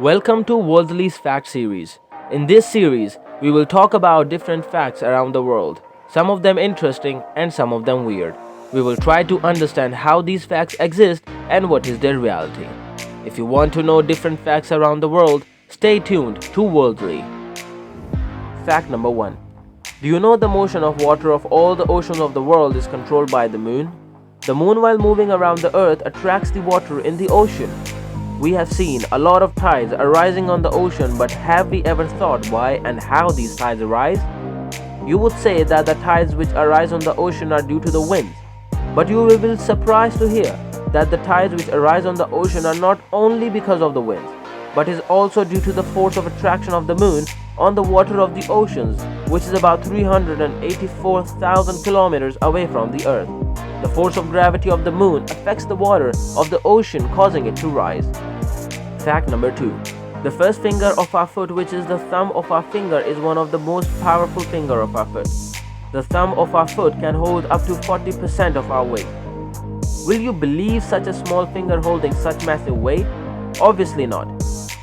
Welcome to Worldly's Fact Series. In this series, we will talk about different facts around the world, some of them interesting and some of them weird. We will try to understand how these facts exist and what is their reality. If you want to know different facts around the world, stay tuned to Worldly. Fact number 1. Do you know the motion of water of all the oceans of the world is controlled by the moon? The moon, while moving around the earth, attracts the water in the ocean. We have seen a lot of tides arising on the ocean, but have we ever thought why and how these tides arise? You would say that the tides which arise on the ocean are due to the winds, but you will be surprised to hear that the tides which arise on the ocean are not only because of the winds, but is also due to the force of attraction of the moon on the water of the oceans, which is about 384,000 kilometers away from the earth. The force of gravity of the moon affects the water of the ocean, causing it to rise. Fact number 2. The first finger of our foot, which is the thumb of our finger, is one of the most powerful finger of our foot. The thumb of our foot can hold up to 40% of our weight. Will you believe such a small finger holding such massive weight? Obviously not.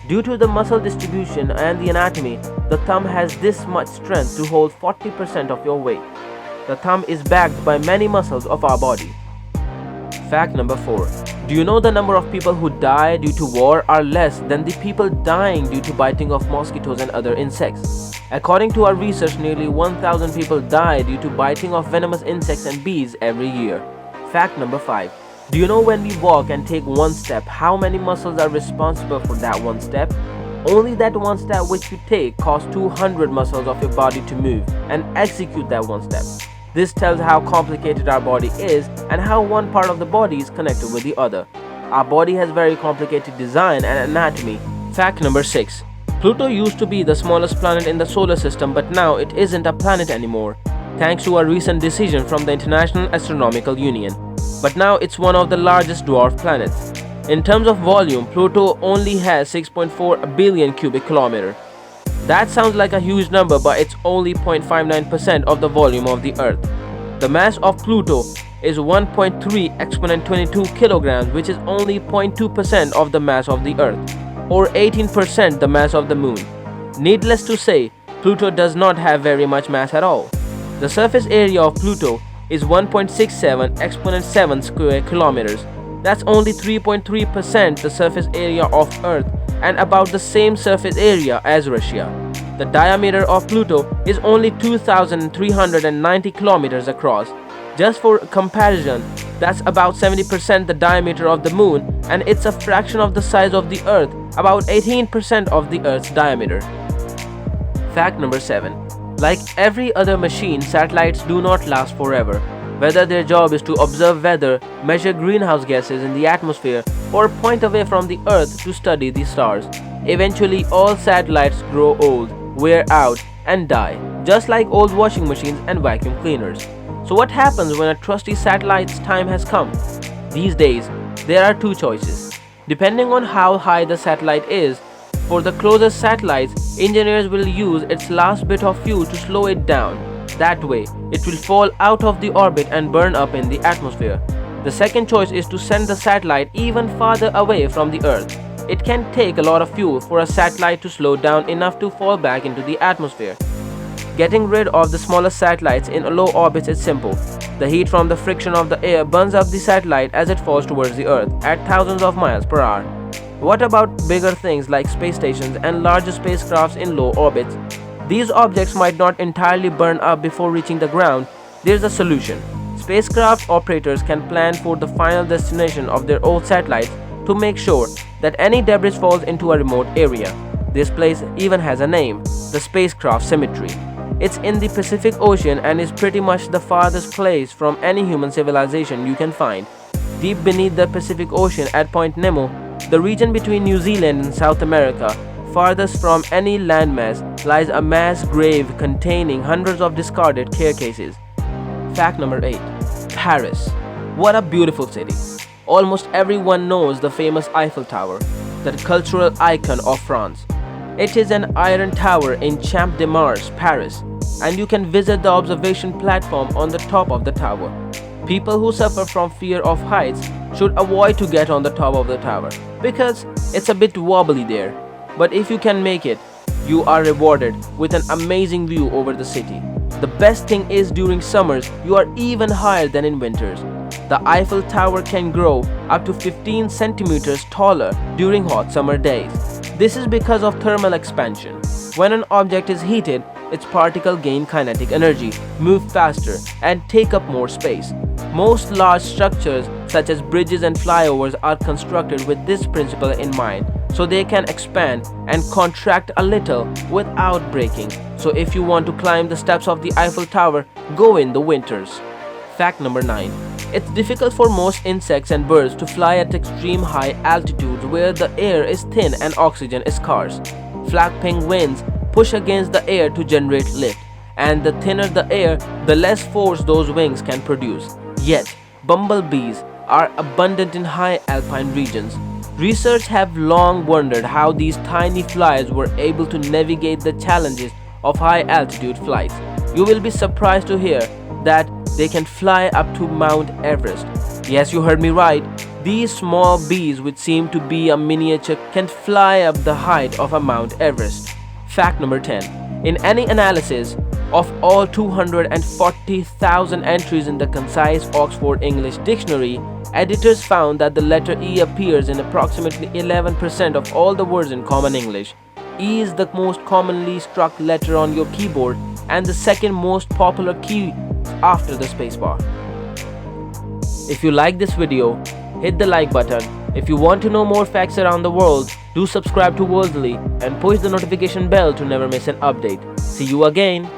Due to the muscle distribution and the anatomy, the thumb has this much strength to hold 40% of your weight. The thumb is backed by many muscles of our body. Fact number 4. Do you know the number of people who die due to war are less than the people dying due to biting of mosquitoes and other insects? According to our research, nearly 1,000 people die due to biting of venomous insects and bees every year. Fact number 5. Do you know when we walk and take one step, how many muscles are responsible for that one step? Only that one step which you take costs 200 muscles of your body to move and execute that one step. This tells how complicated our body is and how one part of the body is connected with the other. Our body has very complicated design and anatomy. Fact number 6. Pluto used to be the smallest planet in the solar system, but now it isn't a planet anymore, thanks to a recent decision from the International Astronomical Union. But now it's one of the largest dwarf planets. In terms of volume, Pluto only has 6.4 billion cubic kilometers. That sounds like a huge number, but it's only 0.59% of the volume of the Earth. The mass of Pluto is 1.3 exponent 22 kilograms, which is only 0.2% of the mass of the Earth, or 18% the mass of the Moon. Needless to say, Pluto does not have very much mass at all. The surface area of Pluto is 1.67 exponent 7 square kilometers. That's only 3.3% the surface area of Earth and about the same surface area as Russia. The diameter of Pluto is only 2,390 kilometers across. Just for comparison, that's about 70% the diameter of the Moon, and it's a fraction of the size of the Earth, about 18% of the Earth's diameter. Fact number 7. Like every other machine, satellites do not last forever. Whether their job is to observe weather, measure greenhouse gases in the atmosphere, or point away from the Earth to study the stars, eventually all satellites grow old, wear out, and die, just like old washing machines and vacuum cleaners. So what happens when a trusty satellite's time has come? These days, there are two choices. Depending on how high the satellite is, for the closest satellites, engineers will use its last bit of fuel to slow it down. That way, it will fall out of the orbit and burn up in the atmosphere. The second choice is to send the satellite even farther away from the Earth. It can take a lot of fuel for a satellite to slow down enough to fall back into the atmosphere. Getting rid of the smallest satellites in low orbits is simple. The heat from the friction of the air burns up the satellite as it falls towards the Earth at thousands of miles per hour. What about bigger things like space stations and larger spacecrafts in low orbits? These objects might not entirely burn up before reaching the ground. There's a solution. Spacecraft operators can plan for the final destination of their old satellites to make sure that any debris falls into a remote area. This place even has a name, the Spacecraft Cemetery. It's in the Pacific Ocean and is pretty much the farthest place from any human civilization you can find. Deep beneath the Pacific Ocean at Point Nemo, the region between New Zealand and South America, farthest from any landmass, lies a mass grave containing hundreds of discarded carcasses. Fact number 8. Paris. What a beautiful city. Almost everyone knows the famous Eiffel Tower, the cultural icon of France. It is an iron tower in Champ de Mars, Paris, and you can visit the observation platform on the top of the tower. People who suffer from fear of heights should avoid to get on the top of the tower because it's a bit wobbly there. but if you can make it, you are rewarded with an amazing view over the city. The best thing is during summers, you are even higher than in winters. The Eiffel Tower can grow up to 15 centimeters taller during hot summer days. This is because of thermal expansion. When an object is heated, its particles gain kinetic energy, move faster, and take up more space. Most large structures, such as bridges and flyovers, are constructed with this principle in mind, so they can expand and contract a little without breaking. So if you want to climb the steps of the Eiffel Tower, go in the winters. Fact number 9. It's difficult for most insects and birds to fly at extreme high altitudes where the air is thin and oxygen is scarce. Flapping wings push against the air to generate lift, and the thinner the air, the less force those wings can produce. Yet, bumblebees are abundant in high alpine regions. Researchers have long wondered how these tiny flies were able to navigate the challenges of high altitude flights. You will be surprised to hear that they can fly up to Mount Everest. Yes, you heard me right. These small bees, which seem to be a miniature, can fly up the height of a Mount Everest. Fact number 10. In any analysis of all 240,000 entries in the Concise Oxford English Dictionary, editors found that the letter E appears in approximately 11% of all the words in Common English. E is the most commonly struck letter on your keyboard and the second most popular key after the spacebar. If you like this video, hit the like button. If you want to know more facts around the world, do subscribe to Worldly and push the notification bell to never miss an update. See you again.